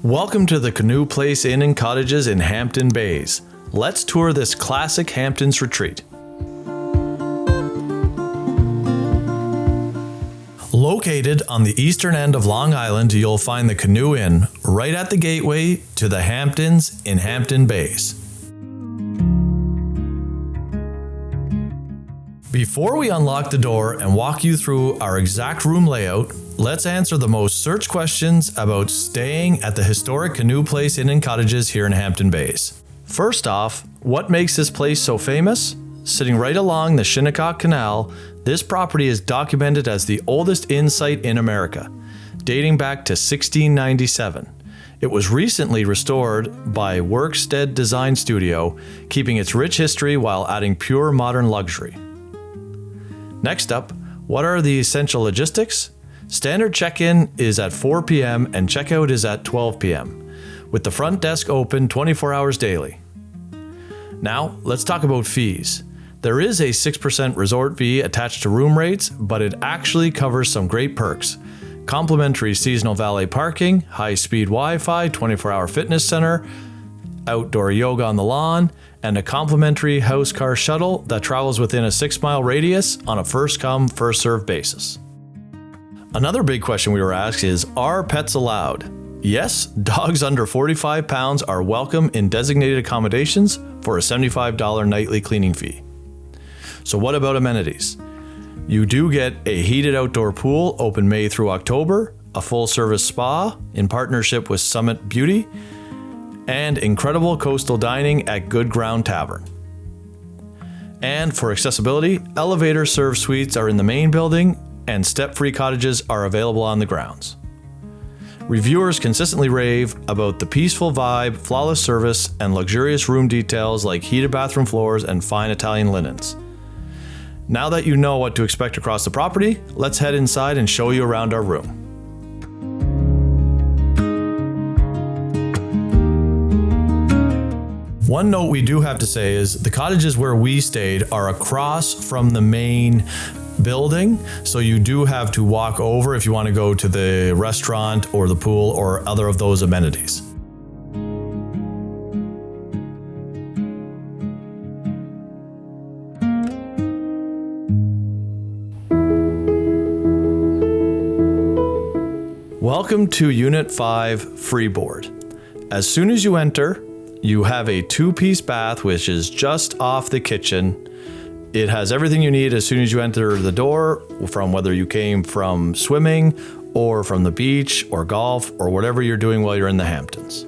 Welcome to the Canoe Place Inn Cottages in Hampton Bays. Let's tour this classic Hamptons retreat. Located on the eastern end of Long Island, you'll find the Canoe Inn right at the gateway to the Hamptons in Hampton Bays. Before we unlock the door and walk you through our exact room layout, let's answer the most searched questions about staying at the historic Canoe Place Inn Cottages here in Hampton Bays. First off, what makes this place so famous? Sitting right along the Shinnecock Canal, this property is documented as the oldest inn site in America, dating back to 1697. It was recently restored by Workstead Design Studio, keeping its rich history while adding pure modern luxury. Next up, what are the essential logistics? Standard check-in is at 4 p.m. and checkout is at 12 p.m., with the front desk open 24 hours daily. Now, let's talk about fees. There is a 6% resort fee attached to room rates, but it actually covers some great perks. Complimentary seasonal valet parking, high-speed Wi-Fi, 24-hour fitness center, outdoor yoga on the lawn, and a complimentary house car shuttle that travels within a 6-mile radius on a first-come, first-served basis. Another big question we were asked is, are pets allowed? Yes, dogs under 45 pounds are welcome in designated accommodations for a $75 nightly cleaning fee. So what about amenities? You do get a heated outdoor pool open May through October, a full-service spa in partnership with Summit Beauty, and incredible coastal dining at Good Ground Tavern. And for accessibility, elevator-served suites are in the main building, and step-free cottages are available on the grounds. Reviewers consistently rave about the peaceful vibe, flawless service, and luxurious room details like heated bathroom floors and fine Italian linens. Now that you know what to expect across the property, let's head inside and show you around our room. One note we do have to say is the cottages where we stayed are across from the main building, so you do have to walk over if you want to go to the restaurant or the pool or other of those amenities. Welcome to Unit 5 Freeboard. As soon as you enter, you have a 2-piece bath which is just off the kitchen. It has everything you need as soon as you enter the door, from whether you came from swimming or from the beach or golf or whatever you're doing while you're in the Hamptons.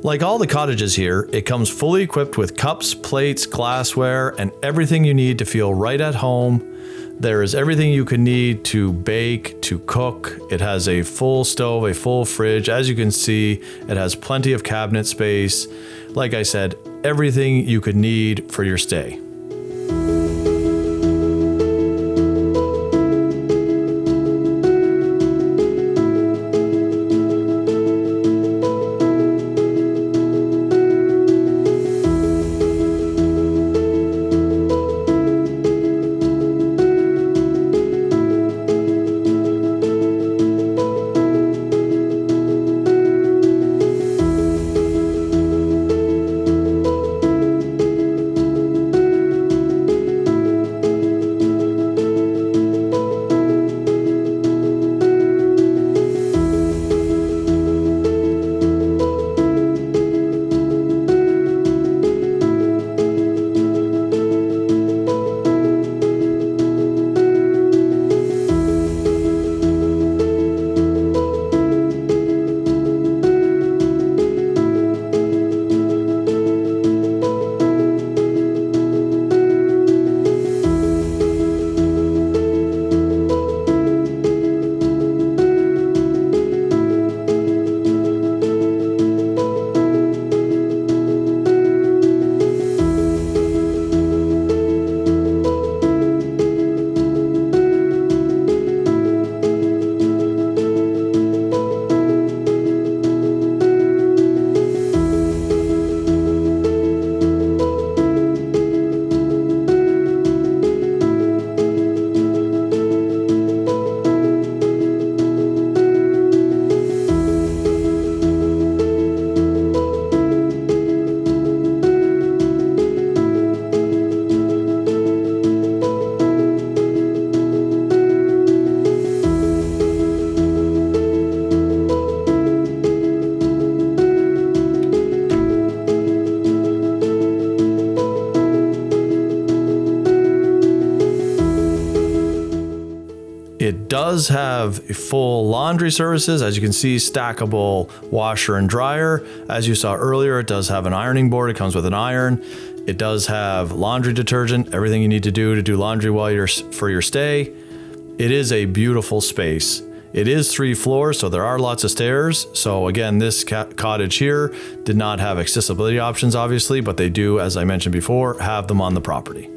Like all the cottages here, it comes fully equipped with cups, plates, glassware, and everything you need to feel right at home. There is everything you could need to bake, to cook. It has a full stove, a full fridge. As you can see, it has plenty of cabinet space. Like I said, everything you could need for your stay. It does have full laundry services. As you can see, stackable washer and dryer. As you saw earlier, it does have an ironing board. It comes with an iron. It does have laundry detergent, everything you need to do laundry while for your stay. It is a beautiful space. It is 3 floors, so there are lots of stairs. So again, this cottage here did not have accessibility options, obviously, but they do, as I mentioned before, have them on the property.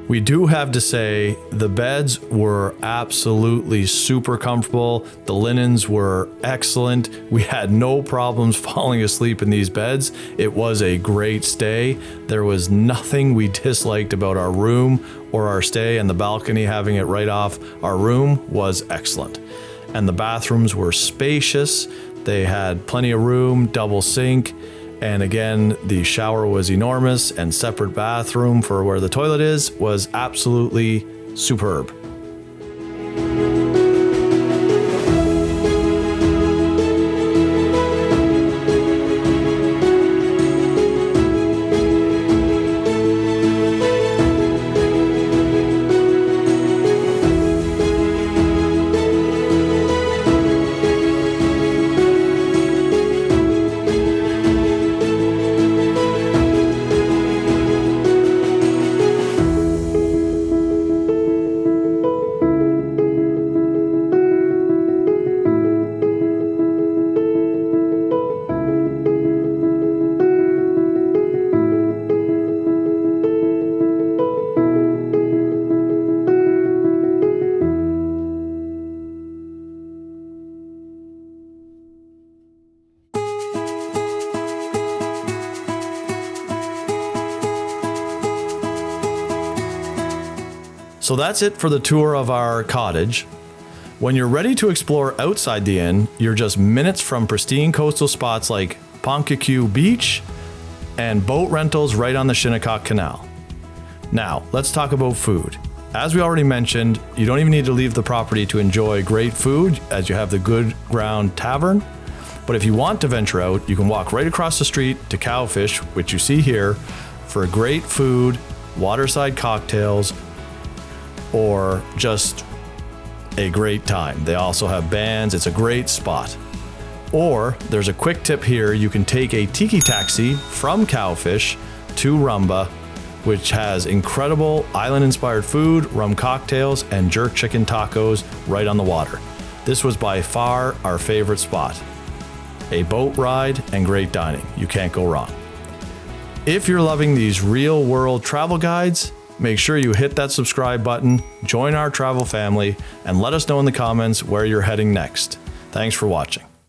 We do have to say the beds were absolutely super comfortable. The linens were excellent. We had no problems falling asleep in these beds. It was a great stay. There was nothing we disliked about our room or our stay, and the balcony, having it right off our room, was excellent. And the bathrooms were spacious. They had plenty of room, double sink. And again, the shower was enormous, and separate bathroom for where the toilet is was absolutely superb. So that's it for the tour of our cottage. When you're ready to explore outside the inn, you're just minutes from pristine coastal spots like Ponkaku Beach and boat rentals right on the Shinnecock Canal. Now, let's talk about food. As we already mentioned, you don't even need to leave the property to enjoy great food, as you have the Good Ground Tavern. But if you want to venture out, you can walk right across the street to Cowfish, which you see here, for great food, waterside cocktails, or just a great time. They also have bands. It's a great spot. Or there's a quick tip here. You can take a tiki taxi from Cowfish to Rumba, which has incredible island-inspired food, rum cocktails, and jerk chicken tacos right on the water. This was by far our favorite spot. A boat ride and great dining. You can't go wrong. If you're loving these real-world travel guides, make sure you hit that subscribe button, join our travel family, and let us know in the comments where you're heading next. Thanks for watching.